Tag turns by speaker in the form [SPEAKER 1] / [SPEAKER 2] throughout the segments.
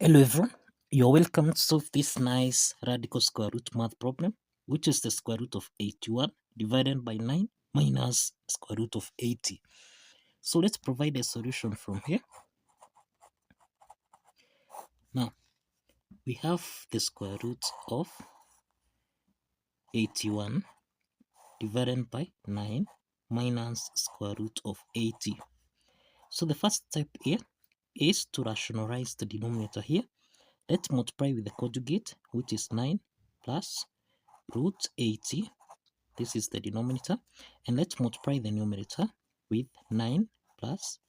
[SPEAKER 1] Hello everyone, you're welcome to solve this nice radical square root math problem, which is the square root of 81 divided by 9 minus square root of 80. So let's provide a solution from here. Now, we have the square root of 81 divided by 9 minus square root of 80. So the first step here is to rationalize the denominator here. Let's multiply with the conjugate, which is 9 plus root 80. This is the denominator, and let's multiply the numerator with 9 plus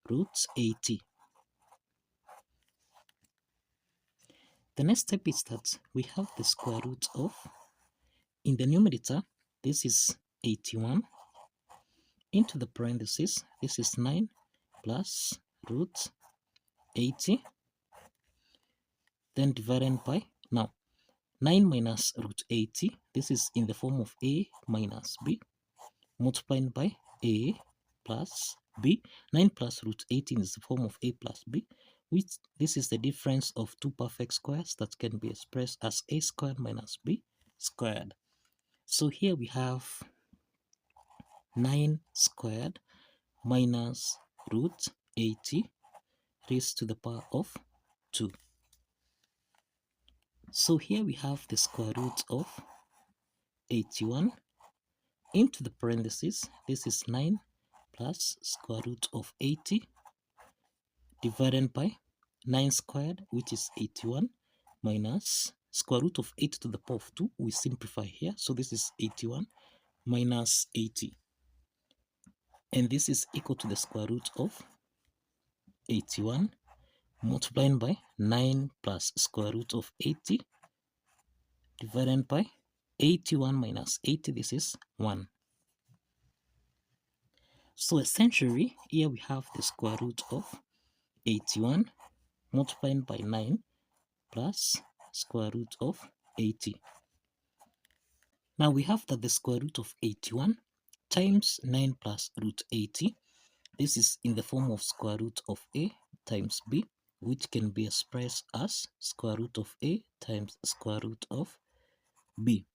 [SPEAKER 1] root 80. The next step is that we have the square root of, in the numerator, this is 81, into the parentheses, this is 9 plus root 80, then divided by, now, 9 minus root 80, this is in the form of a minus b, multiplied by a plus b. 9 plus root 18 is the form of a plus b, which this is the difference of two perfect squares that can be expressed as a squared minus b squared. So here we have 9 squared minus root 80 raised to the power of 2. So here we have the square root of 81 into the parentheses. This is 9 plus square root of 80 divided by 9 squared, which is 81, minus square root of 8 to the power of 2. We simplify here, so this is 81 minus 80, and this is equal to the square root of 81 multiplied by 9 plus square root of 80 divided by 81 minus 80. This is 1. So essentially here we have the square root of 81 multiplied by 9 plus square root of 80. Now we have that the square root of 81 times 9 plus root 80, this is in the form of square root of a times b, which can be expressed as square root of a times square root of b.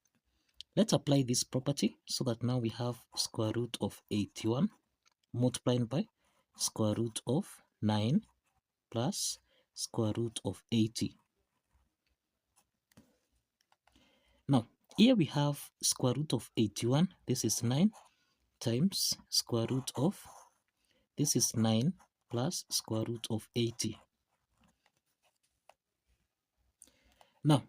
[SPEAKER 1] Let's apply this property so that now we have square root of 81 multiplied by square root of 9 plus square root of 80. Now, here we have square root of 81, this is 9, times square root of, this is 9 plus square root of 80. Now,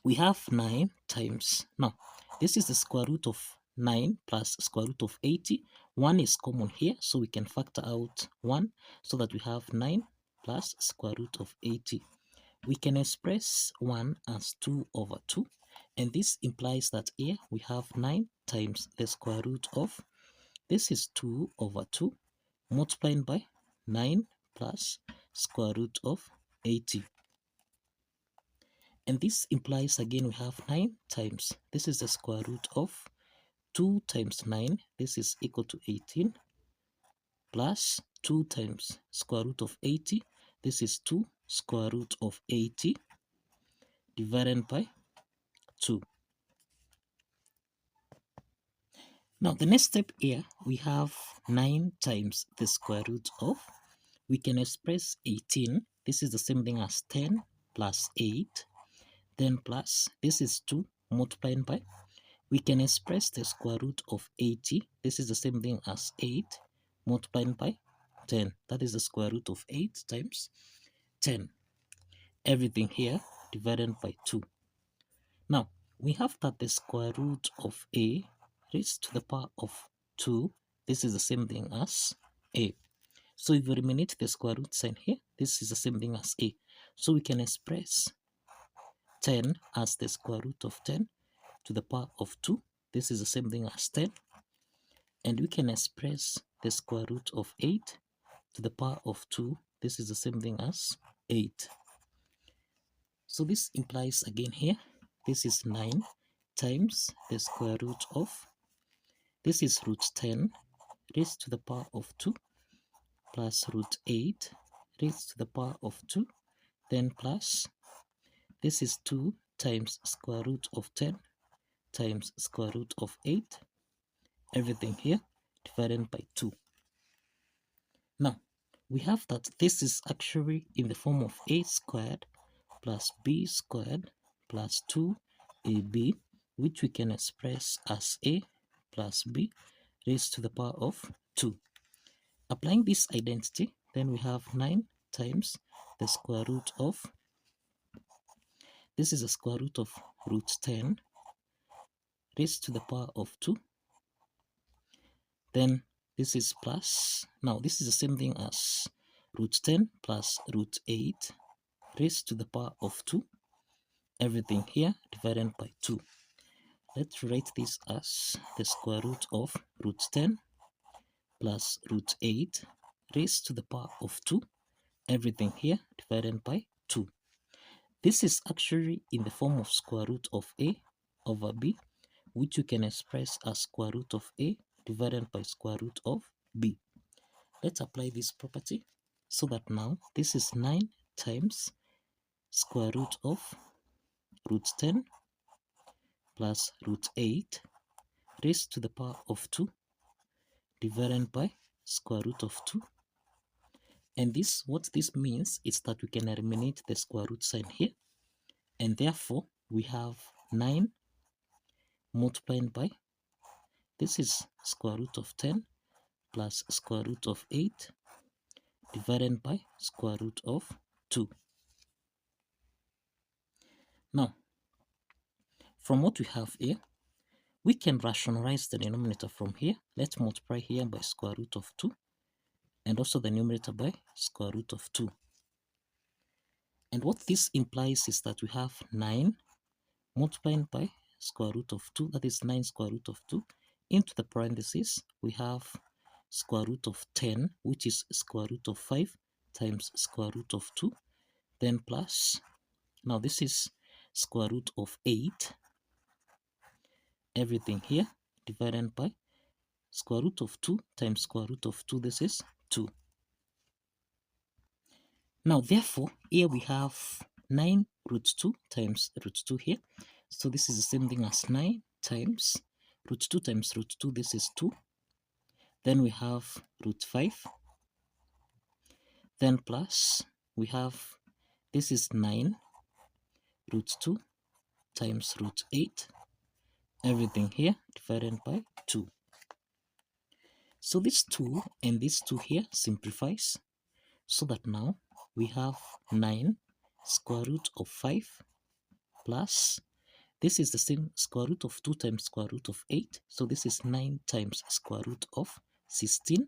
[SPEAKER 1] we have 9 times, now, this is the square root of 9 plus square root of 80. 1 is common here, so we can factor out 1, so that we have 9 plus square root of 80. We can express 1 as 2 over 2. And this implies that here we have 9 times the square root of, this is 2 over 2, multiplied by 9 plus square root of 80. And this implies again we have 9 times, this is the square root of 2 times 9, this is equal to 18, plus 2 times square root of 80, this is 2 square root of 80, divided by 2. Now the next step here, we have 9 times the square root of, we can express 18, this is the same thing as 10 plus 8, then plus, this is 2 multiplied by, we can express the square root of 80, this is the same thing as 8 multiplied by 10, that is the square root of 8 times 10. Everything here divided by 2. Now, we have that the square root of a raised to the power of 2, this is the same thing as a. So if we eliminate the square root sign here, this is the same thing as a. So we can express 10 as the square root of 10 to the power of 2, this is the same thing as 10. And we can express the square root of 8 to the power of 2, this is the same thing as 8. So this implies again here, this is 9 times the square root of, this is root 10 raised to the power of 2 plus root 8 raised to the power of 2 then plus, this is 2 times square root of 10 times square root of 8, everything here divided by 2. Now, we have that this is actually in the form of a squared plus b squared plus 2ab, which we can express as a plus b raised to the power of 2. Applying this identity, then we have 9 times the square root of, this is the square root of root 10 raised to the power of 2. Then this is plus, now this is the same thing as root 10 plus root 8 raised to the power of 2, everything here divided by 2. Let's write this as the square root of root 10 plus root 8 raised to the power of 2, everything here divided by 2. This is actually in the form of square root of a over b, which you can express as square root of a divided by square root of b. Let's apply this property so that now this is 9 times square root of root 10 plus root 8 raised to the power of 2 divided by square root of 2. And this, what this means is that we can eliminate the square root sign here, and therefore we have 9 multiplied by, this is square root of 10 plus square root of 8 divided by square root of 2. Now, from what we have here, we can rationalize the denominator from here. Let's multiply here by square root of 2 and also the numerator by square root of 2. And what this implies is that we have 9 multiplied by square root of 2, that is 9 square root of 2, into the parentheses we have square root of 10, which is square root of 5 times square root of 2, then plus, now this is square root of 8, everything here divided by square root of 2 times square root of 2, this is 2. Now therefore here we have 9 root 2 times root 2 here, so this is the same thing as 9 times root 2 times root 2, this is 2. Then we have root 5, then plus we have, this is 9 root 2 times root 8, everything here divided by 2. So this 2 and this 2 here simplifies, so that now we have 9 square root of 5 plus, this is the same square root of 2 times square root of 8, so this is 9 times square root of 16.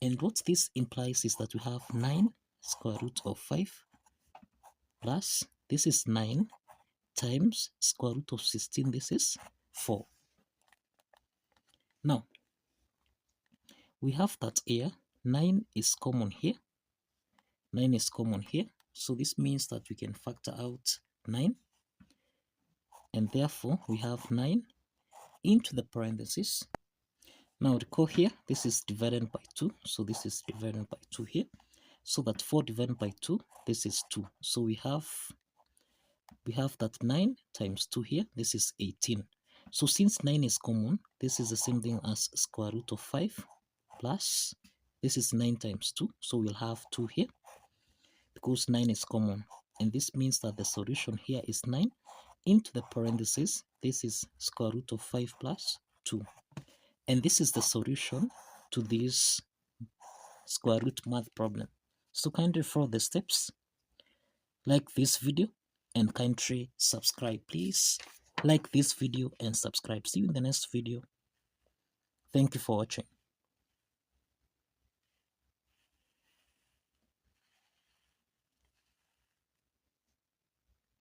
[SPEAKER 1] And what this implies is that we have 9 square root of 5 plus, this is 9 times square root of 16, this is 4. Now, we have that here, 9 is common here, 9 is common here, so this means that we can factor out 9, and therefore we have 9 into the parentheses. Now recall here, this is divided by 2, so this is divided by 2 here, so that 4 divided by 2, this is 2. So we have that 9 times 2 here, this is 18. So since 9 is common, this is the same thing as square root of 5 plus, this is 9 times 2, so we'll have 2 here because 9 is common, and this means that the solution here is 9 into the parentheses, this is square root of 5 plus 2. And this is the solution to this square root math problem. So kindly follow the steps, like this video, and kindly subscribe. Please like this video and subscribe. See you in the next video. Thank you for watching.